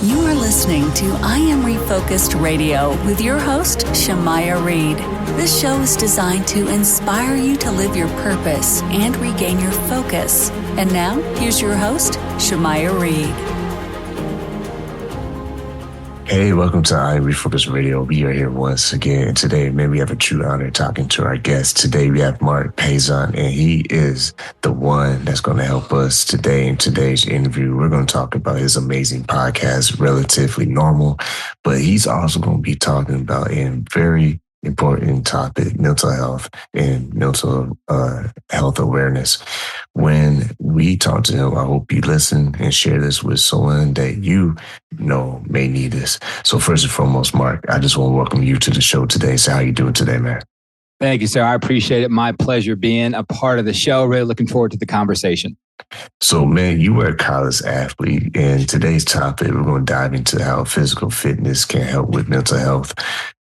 You are listening to I Am Refocused Radio with your host, Shamaya Reed. This show is designed to inspire you to live your purpose and regain your focus. And now, here's your host, Shamaya Reed. Hey, welcome to I Am Refocused Radio. We are here once again. Today, man, we have a true honor talking to our guest. Today, we have Marc Paisant, and he is the one that's going to help us today in today's interview. We're going to talk about his amazing podcast, Relatively Normal, but he's also going to be talking about a very important topic, mental health and mental health awareness. When we talk to him, I hope you listen and share this with someone that you know may need this. So first and foremost, Marc, I just want to welcome you to the show today. So how you doing today, man? Thank you, sir. I appreciate it. My pleasure being a part of the show. Really looking forward to the conversation. So, man, you were a college athlete, and today's topic, we're going to dive into how physical fitness can help with mental health.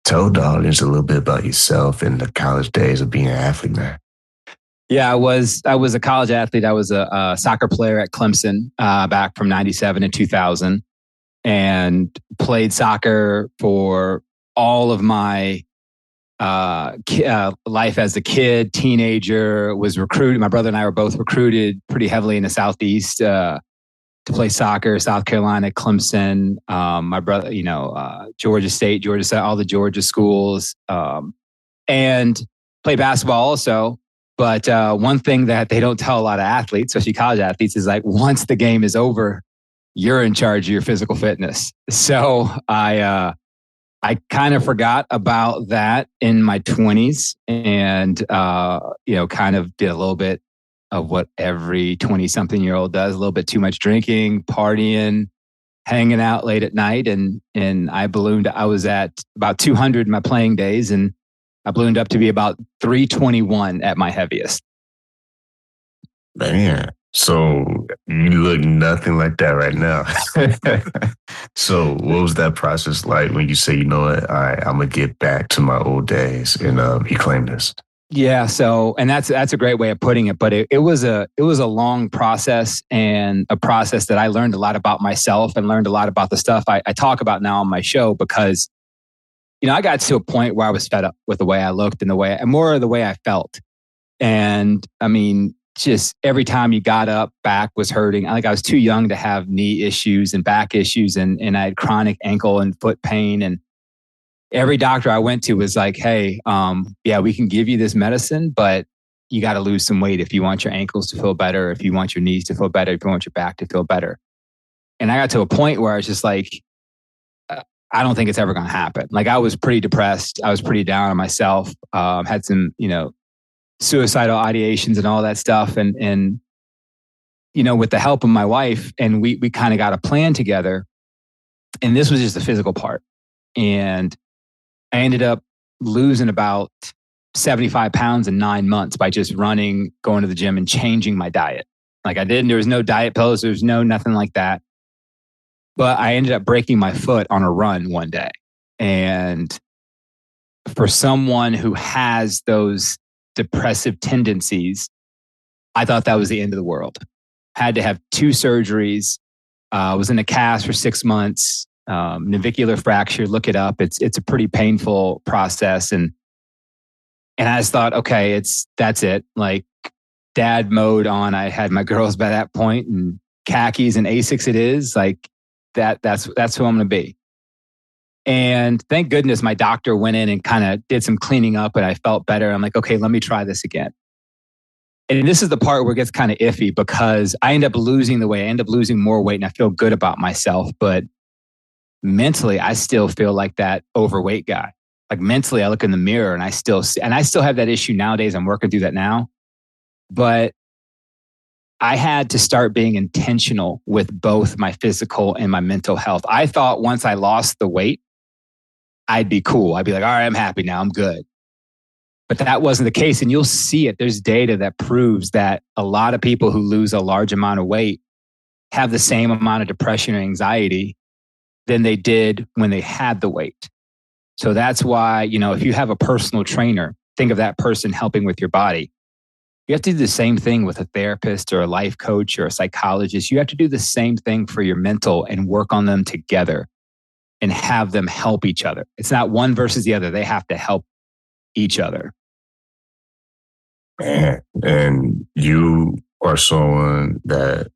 Tell the audience a little bit about yourself and the college days of being an athlete, man. Yeah, I was a college athlete. I was a soccer player at Clemson back from 97 to 2000 and played soccer for all of my life as a kid, teenager, was recruited. My brother and I were both recruited pretty heavily in the Southeast to play soccer, South Carolina, Clemson, my brother, Georgia State, all the Georgia schools, and played basketball also. But one thing that they don't tell a lot of athletes, especially college athletes, is like once the game is over, you're in charge of your physical fitness. So I kind of forgot about that in my 20s and, kind of did a little bit of what every 20-something-year-old does, a little bit too much drinking, partying, hanging out late at night. And I ballooned. I was at about 200 in my playing days, and I ballooned up to be about 321 at my heaviest. Man, so you look nothing like that right now. So what was that process like when you say, you know what, all right, I'm going to get back to my old days and reclaim this? Yeah. So, and that's a great way of putting it, but it was a long process, and a process that I learned a lot about myself and learned a lot about the stuff I talk about now on my show, because, I got to a point where I was fed up with the way I looked and the way I felt. And I mean, just every time you got up, back was hurting. I was too young to have knee issues and back issues, and I had chronic ankle and foot pain. And every doctor I went to was like, hey, we can give you this medicine, but you got to lose some weight if you want your ankles to feel better, if you want your knees to feel better, if you want your back to feel better. And I got to a point where I was just like, I don't think it's ever going to happen. Like, I was pretty depressed. I was pretty down on myself, had some, suicidal ideations and all that stuff. And with the help of my wife, and we kind of got a plan together, and this was just the physical part. And I ended up losing about 75 pounds in 9 months by just running, going to the gym, and changing my diet. There was no diet pills. There was nothing like that. But I ended up breaking my foot on a run one day. And for someone who has those depressive tendencies, I thought that was the end of the world. Had to have 2 surgeries. Was in a cast for 6 months. Navicular fracture. Look it up. It's a pretty painful process. And I just thought, okay, that's it. Like, dad mode on. I had my girls by that point, and khakis and Asics. It is like that's who I'm going to be. And thank goodness my doctor went in and kind of did some cleaning up, and I felt better. I'm like, okay, let me try this again. And this is the part where it gets kind of iffy, because I end up losing the weight. I end up losing more weight, and I feel good about myself. But mentally, I still feel like that overweight guy. Like, mentally, I look in the mirror and I still have that issue nowadays. I'm working through that now. But I had to start being intentional with both my physical and my mental health. I thought once I lost the weight, I'd be cool. I'd be like, all right, I'm happy now. I'm good. But that wasn't the case. And you'll see it. There's data that proves that a lot of people who lose a large amount of weight have the same amount of depression and anxiety than they did when they had the weight. So that's why, if you have a personal trainer, think of that person helping with your body. You have to do the same thing with a therapist or a life coach or a psychologist. You have to do the same thing for your mental and work on them together and have them help each other. It's not one versus the other. They have to help each other. Man, and you are someone that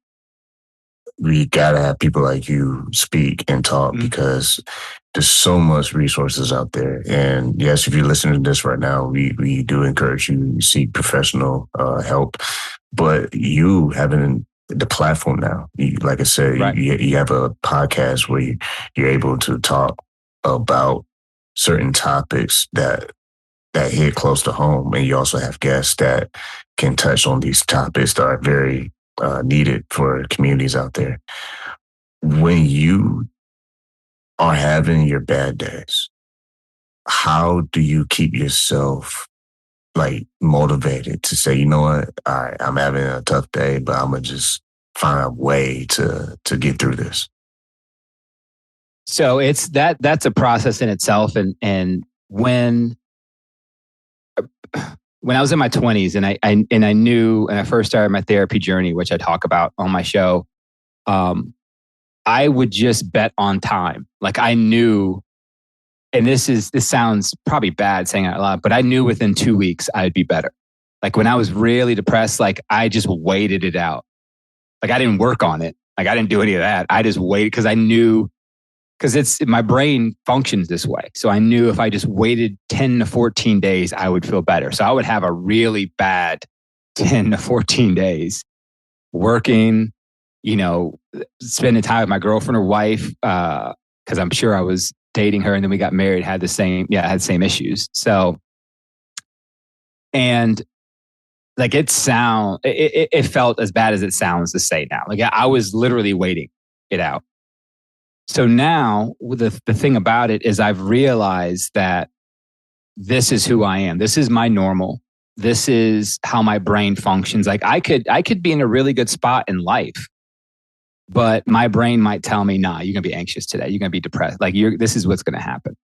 we gotta have people like you speak and talk because there's so much resources out there. And yes, if you're listening to this right now, we do encourage you to seek professional help. But you having the platform now, like I said, Right. you have a podcast where you're able to talk about certain topics that hit close to home, and you also have guests that can touch on these topics that are very needed for communities out there. When you are having your bad days, how do you keep yourself like motivated to say, you know what, all right, I'm having a tough day, but I'm gonna just find a way to get through this? So it's that's a process in itself. And when I was in my 20s and I knew, and I first started my therapy journey, which I talk about on my show, I would just bet on time. Like I knew, and this sounds probably bad saying it out loud, but I knew within 2 weeks I'd be better. Like when I was really depressed, like I just waited it out. Like I didn't work on it. Like I didn't do any of that. I just waited because I knew, because my brain functions this way. So I knew if I just waited 10 to 14 days, I would feel better. So I would have a really bad 10 to 14 days working, spending time with my girlfriend or wife, because I'm sure I was dating her, and then we got married, had the same issues. So, and like it felt as bad as it sounds to say now. Like I was literally waiting it out. So now the thing about it is I've realized that this is who I am. This is my normal. This is how my brain functions. Like I could be in a really good spot in life, but my brain might tell me, nah, you're going to be anxious today. You're going to be depressed. Like this is what's going to happen.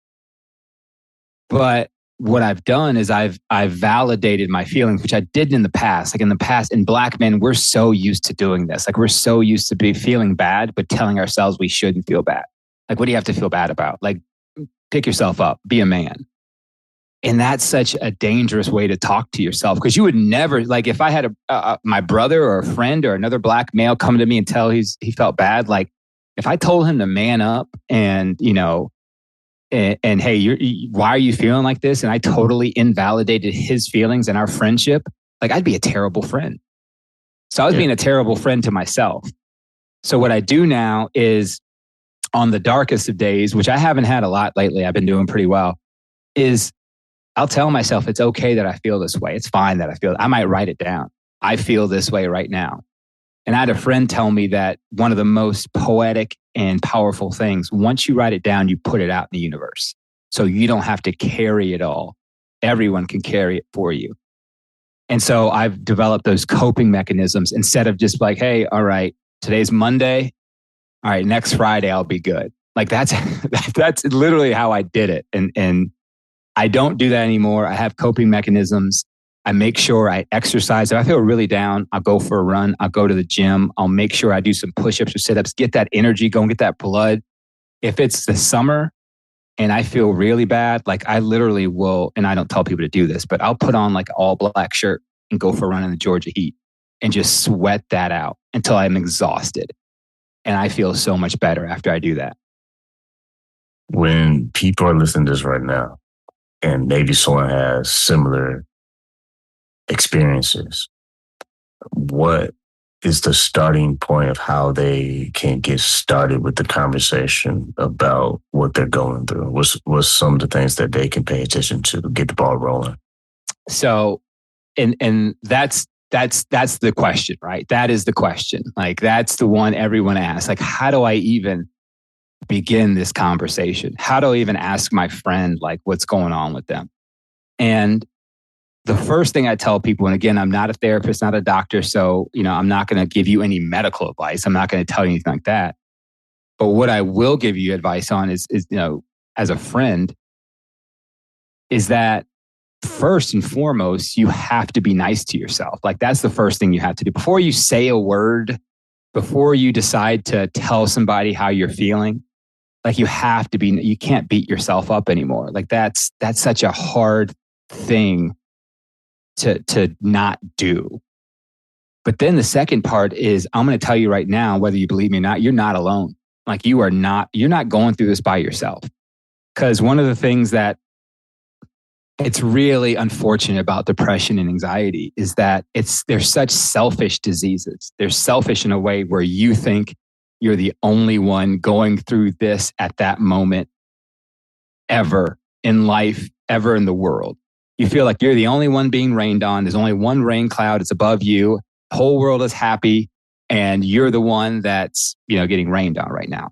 But what I've done is I've validated my feelings, which I didn't in the past. Like in the past, in Black men, we're so used to doing this. Like we're so used to be feeling bad, but telling ourselves we shouldn't feel bad. Like, what do you have to feel bad about? Like, pick yourself up, be a man. And that's such a dangerous way to talk to yourself, because you would never, like if I had my brother or a friend or another Black male come to me and tell he felt bad, like if I told him to man up and, and hey, why are you feeling like this? And I totally invalidated his feelings and our friendship. Like I'd be a terrible friend. So I was being a terrible friend to myself. So what I do now is on the darkest of days, which I haven't had a lot lately, I've been doing pretty well, is I'll tell myself it's okay that I feel this way. It's fine that I feel it. I might write it down. I feel this way right now. And I had a friend tell me that one of the most poetic and powerful things, once you write it down, you put it out in the universe. So you don't have to carry it all. Everyone can carry it for you. And so I've developed those coping mechanisms instead of just like, hey, all right, today's Monday. All right, next Friday, I'll be good. Like that's literally how I did it. And I don't do that anymore. I have coping mechanisms. I make sure I exercise. If I feel really down, I'll go for a run. I'll go to the gym. I'll make sure I do some push-ups or sit-ups, get that energy going, get that blood. If it's the summer and I feel really bad, like I literally will, and I don't tell people to do this, but I'll put on like an all black shirt and go for a run in the Georgia heat and just sweat that out until I'm exhausted. And I feel so much better after I do that. When people are listening to this right now, and maybe someone has similar experiences, what is the starting point of how they can get started with the conversation about what they're going through? What's some of the things that they can pay attention to get the ball rolling? So, and that's the question, right? That is the question. Like that's the one everyone asks. Like, how do I even begin this conversation? How do I even ask my friend, like, what's going on with them? And the first thing I tell people, and again, I'm not a therapist, not a doctor, so, I'm not going to give you any medical advice. I'm not going to tell you anything like that. But what I will give you advice on is, as a friend, is that first and foremost, you have to be nice to yourself. Like that's the first thing you have to do. Before you say a word, before you decide to tell somebody how you're feeling, like you can't beat yourself up anymore. Like that's such a hard thing to not do. But then the second part is, I'm going to tell you right now, whether you believe me or not, you're not alone. Like you're not going through this by yourself. Because one of the things that it's really unfortunate about depression and anxiety is that they're such selfish diseases. They're selfish in a way where you think you're the only one going through this at that moment ever in life, ever in the world. You feel like you're the only one being rained on. There's only one rain cloud. It's above you. The whole world is happy. And you're the one that's, getting rained on right now.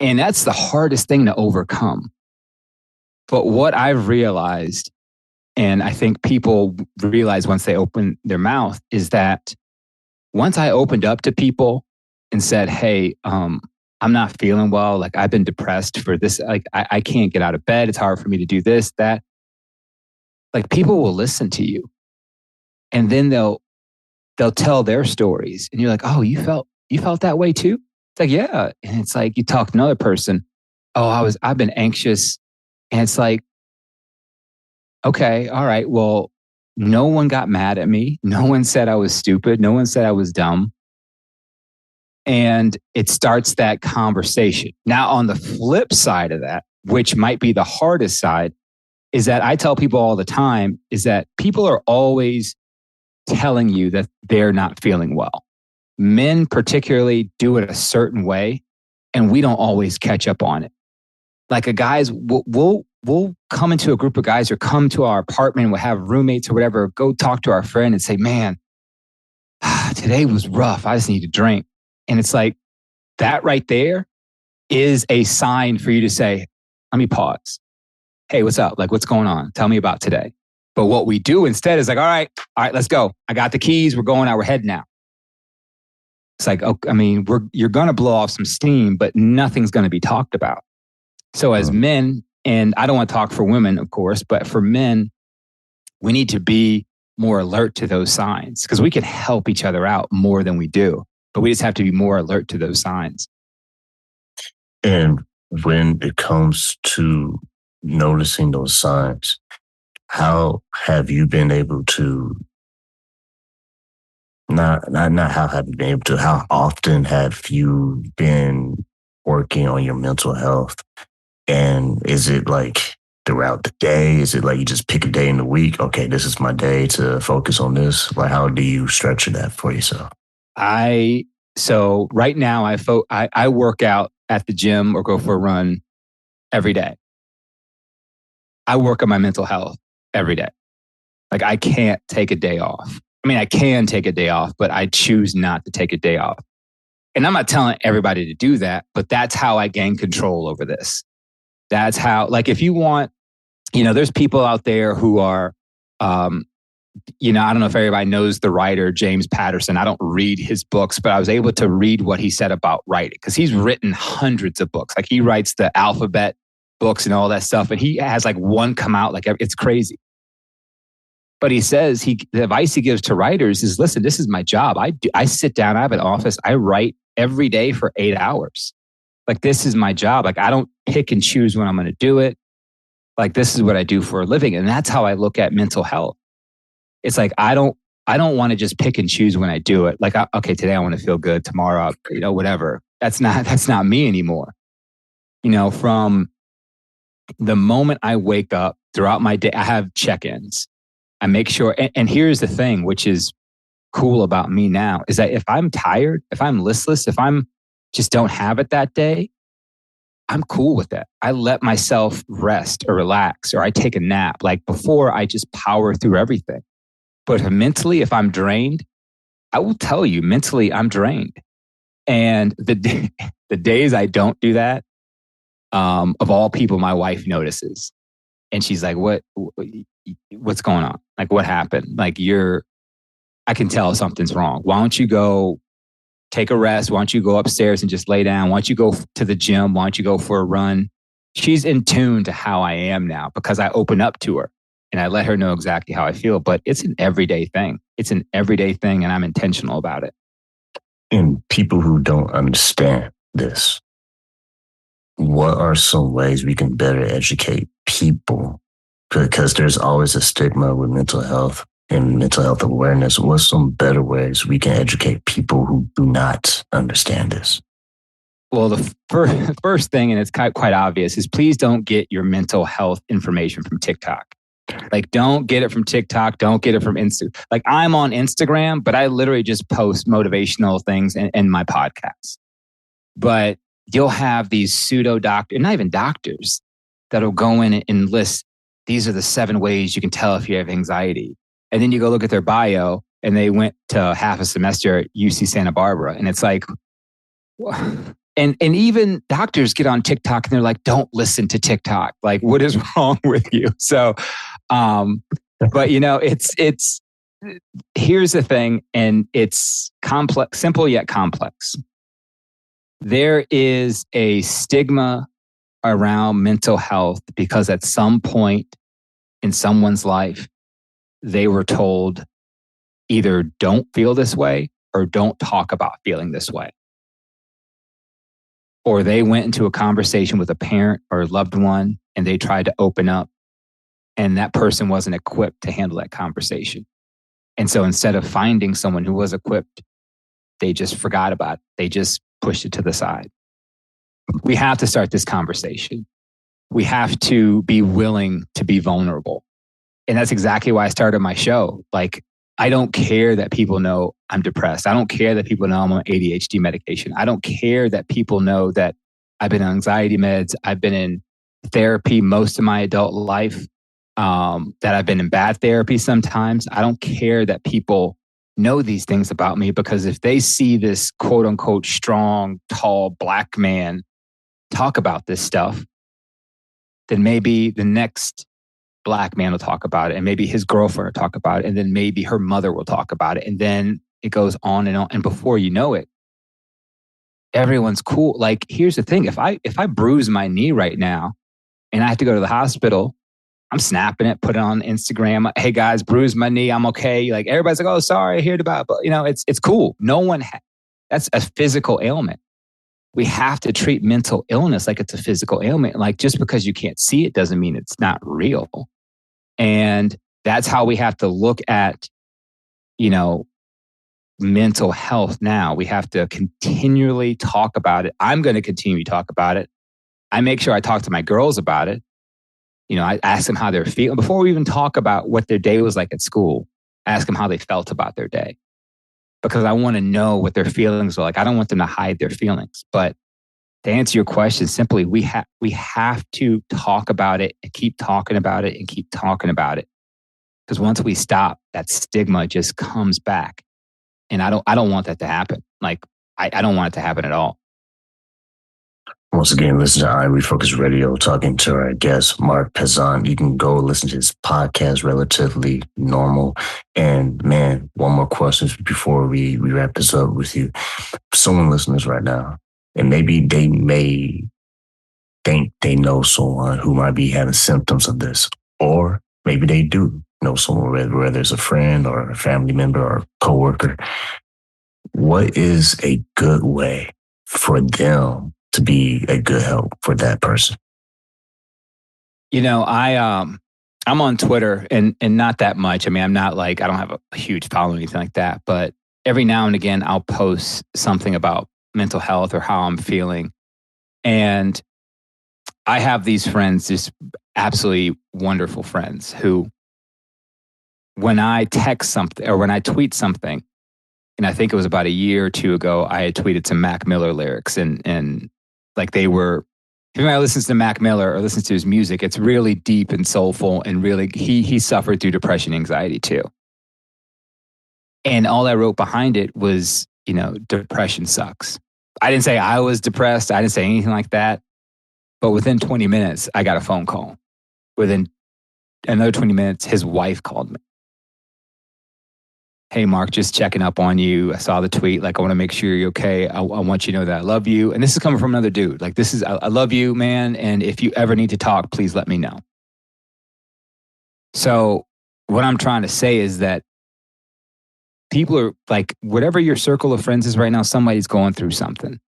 And that's the hardest thing to overcome. But what I've realized, and I think people realize once they open their mouth, is that once I opened up to people and said, hey, I'm not feeling well. Like I've been depressed for this. Like I can't get out of bed. It's hard for me to do this, that. Like people will listen to you. And then they'll tell their stories. And you're like, oh, you felt that way too? It's like, yeah. And it's like, you talk to another person. Oh, I've been anxious. And it's like, okay, all right. Well, no one got mad at me. No one said I was stupid. No one said I was dumb. And it starts that conversation. Now, on the flip side of that, which might be the hardest side, is that I tell people all the time is that people are always telling you that they're not feeling well. Men particularly do it a certain way, and we don't always catch up on it. Like we'll come into a group of guys or come to our apartment, we'll have roommates or whatever, go talk to our friend and say, man, today was rough. I just need a drink. And it's like, that right there is a sign for you to say, let me pause. Hey, what's up? Like, what's going on? Tell me about today. But what we do instead is like, all right, let's go. I got the keys. We're going out. We're heading out. It's like, you're going to blow off some steam, but nothing's going to be talked about. So as men, and I don't want to talk for women, of course, but for men, we need to be more alert to those signs because we can help each other out more than we do. But we just have to be more alert to those signs. And when it comes to noticing those signs, how have you been able to, not how have you been able to, how often have you been working on your mental health? And is it like throughout the day? Is it like you just pick a day in the week? Okay, this is my day to focus on this. Like, how do you structure that for yourself? So right now I work out at the gym or go for a run every day. I work on my mental health every day. Like I can't take a day off. I mean, I can take a day off, but I choose not to take a day off. And I'm not telling everybody to do that, but that's how I gain control over this. That's how, like, if you want, there's people out there who are, I don't know if everybody knows the writer, James Patterson. I don't read his books, but I was able to read what he said about writing because he's written hundreds of books. Like he writes the alphabet books and all that stuff. And he has like one come out, like it's crazy. But he says the advice he gives to writers is, listen, this is my job. I sit down, I have an office, I write every day for 8 hours. Like this is my job. Like I don't pick and choose when I'm going to do it. Like this is what I do for a living. And that's how I look at mental health. It's like, I don't want to just pick and choose when I do it. Like, okay, today I want to feel good. Tomorrow, whatever. That's not me anymore. From the moment I wake up throughout my day, I have check-ins. I make sure, and here's the thing, which is cool about me now, is that if I'm tired, if I'm listless, if I'm just don't have it that day, I'm cool with that. I let myself rest or relax, or I take a nap. Like before, I just power through everything. But mentally, if I'm drained, I will tell you, mentally, I'm drained. And the days I don't do that, of all people, my wife notices. And she's like, what's going on? Like, what happened? Like, I can tell something's wrong. Why don't you go take a rest? Why don't you go upstairs and just lay down? Why don't you go to the gym? Why don't you go for a run? she's in tune to how I am now because I open up to her and I let her know exactly how I feel. But it's an everyday thing. It's an everyday thing, and I'm intentional about it. And people who don't understand this, what are some ways we can better educate people? Because there's always a stigma with mental health and mental health awareness. What's some better ways we can educate people who do not understand this? Well, the first thing, and it's quite obvious, is please don't get your mental health information from TikTok. Like, don't get it from TikTok. Don't get it from Instagram. Like, I'm on Instagram, but I literally just post motivational things in my podcast. But you'll have these pseudo doctors, not even doctors, that'll go in and list, these are the 7 ways you can tell if you have anxiety. And then you go look at their bio, and they went to half a semester at UC Santa Barbara. And it's like, and even doctors get on TikTok and they're like, don't listen to TikTok. Like, what is wrong with you? So, but it's, here's the thing, and it's complex, simple yet complex. There is a stigma around mental health because at some point in someone's life, they were told either don't feel this way or don't talk about feeling this way. Or they went into a conversation with a parent or a loved one and they tried to open up, and that person wasn't equipped to handle that conversation. And so instead of finding someone who was equipped, they just forgot about it. They just pushed it to the side. We have to start this conversation. We have to be willing to be vulnerable. And that's exactly why I started my show. Like, I don't care that people know I'm depressed. I don't care that people know I'm on ADHD medication. I don't care that people know that I've been on anxiety meds. I've been in therapy most of my adult life, that I've been in bad therapy sometimes. I don't care that people know these things about me, because if they see this quote unquote strong, tall, black man talk about this stuff, then maybe the next black man will talk about it, and maybe his girlfriend will talk about it, and then maybe her mother will talk about it, and then it goes on and on. And before you know it, everyone's cool. Like, here's the thing: if I bruise my knee right now and I have to go to the hospital, I'm snapping it, put it on Instagram. Hey guys, bruised my knee, I'm okay. Like, everybody's like, oh, sorry, I heard about it. But it's cool. No one that's a physical ailment. We have to treat mental illness like it's a physical ailment. Like, just because you can't see it doesn't mean it's not real. And that's how we have to look at, mental health now. We have to continually talk about it. I'm going to continue to talk about it. I make sure I talk to my girls about it. I ask them how they're feeling. Before we even talk about what their day was like at school, I ask them how they felt about their day. Because I want to know what their feelings are like. I don't want them to hide their feelings. But to answer your question, simply, we have to talk about it and keep talking about it and keep talking about it. Because once we stop, that stigma just comes back. And I don't want that to happen. Like, I don't want it to happen at all. Once again, listen to I Refocus Radio, talking to our guest, Marc Paisant. You can go listen to his podcast, Relatively Normal. And man, one more question before we wrap this up with you. Someone listening to this right now, and maybe they may think they know someone who might be having symptoms of this, or maybe they do know someone, whether it's a friend or a family member or a coworker. What is a good way for them to be a good help for that person? I'm on Twitter and not that much. I mean, I'm not like, I don't have a huge following or anything like that, but every now and again, I'll post something about mental health or how I'm feeling. And I have these friends, just absolutely wonderful friends, who, when I text something or when I tweet something, and I think it was about a year or two ago, I had tweeted some Mac Miller lyrics, and like, they were, if anybody listens to Mac Miller or listens to his music, it's really deep and soulful, and really, he suffered through depression, anxiety too. And all I wrote behind it was, depression sucks. I didn't say I was depressed. I didn't say anything like that. But within 20 minutes, I got a phone call. Within another 20 minutes, his wife called me. hey, Mark, just checking up on you. I saw the tweet. Like, I want to make sure you're okay. I want you to know that I love you. And this is coming from another dude. Like, I love you, man. And if you ever need to talk, please let me know. So what I'm trying to say is that people are like, whatever your circle of friends is right now, somebody's going through something.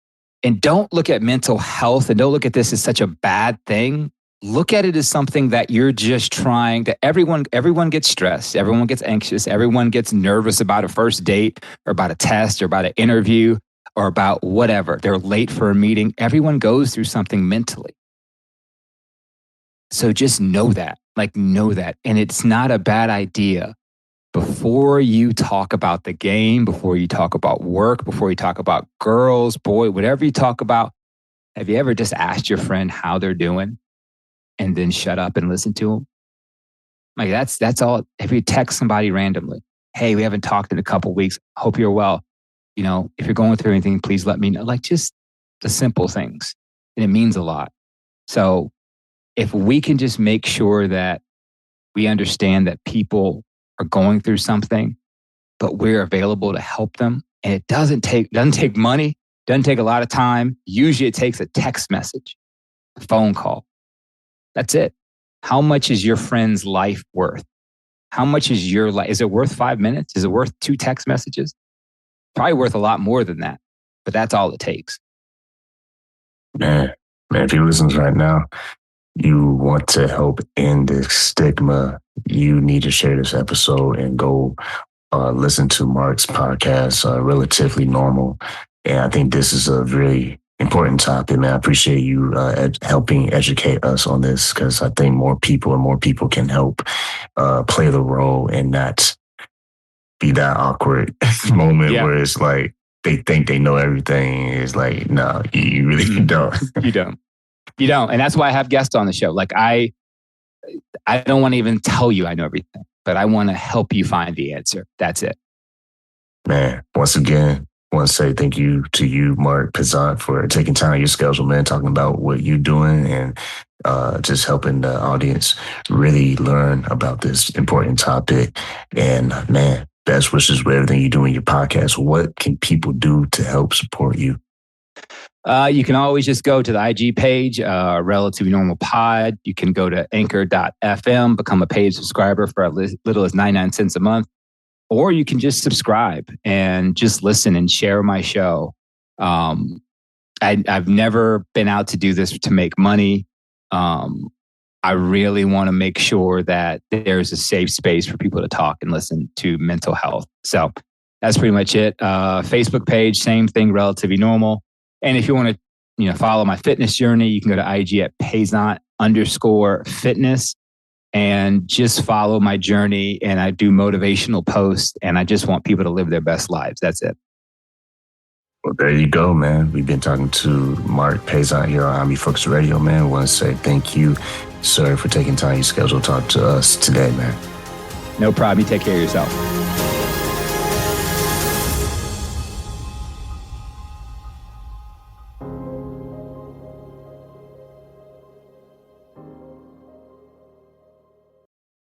And don't look at mental health and don't look at this as such a bad thing. Look at it as something that you're just trying to, everyone gets stressed. Everyone gets anxious. Everyone gets nervous about a first date or about a test or about an interview or about whatever. They're late for a meeting. Everyone goes through something mentally. So just know that, know that. And it's not a bad idea. Before you talk about the game, before you talk about work, before you talk about girls, boy, whatever you talk about, have you ever just asked your friend how they're doing? And then shut up and listen to them. Like that's all. If you text somebody randomly, hey, we haven't talked in a couple of weeks. Hope you're well. If you're going through anything, please let me know. Like just the simple things. And it means a lot. So if we can just make sure that we understand that people are going through something, but we're available to help them. And it doesn't take money, doesn't take a lot of time. Usually it takes a text message, a phone call. That's it. How much is your friend's life worth? How much is your life? Is it worth 5 minutes? Is it worth 2 text messages? Probably worth a lot more than that, but that's all it takes. Man, if you listen right now, you want to help end this stigma, you need to share this episode and go listen to Marc's podcast, Relatively Normal. And I think this is a really important topic, man. I appreciate you helping educate us on this because I think more people can help play the role and not be that awkward moment where it's like they think they know everything. It's like, no, you really don't. You don't. And that's why I have guests on the show. Like I don't want to even tell you I know everything, but I want to help you find the answer. That's it. Man, once again, I want to say thank you to you, Marc Paisant, for taking time out of your schedule, man, talking about what you're doing and just helping the audience really learn about this important topic. And man, best wishes with everything you do in your podcast. What can people do to help support you? You can always just go to the IG page, Relatively Normal Pod. You can go to anchor.fm, become a paid subscriber for as little as 99 cents a month. Or you can just subscribe and just listen and share my show. I've never been out to do this to make money. I really want to make sure that there's a safe space for people to talk and listen to mental health. So that's pretty much it. Facebook page, same thing, Relatively Normal. And if you want to, follow my fitness journey, you can go to IG at Paisant_fitness and just follow my journey. And I do motivational posts and I just want people to live their best lives. That's it. Well, there you go, man. We've been talking to Marc Paisant here on Untitled Radio, man. I want to say thank you, sir, for taking time out of your schedule to talk to us today, man. No problem. You take care of yourself.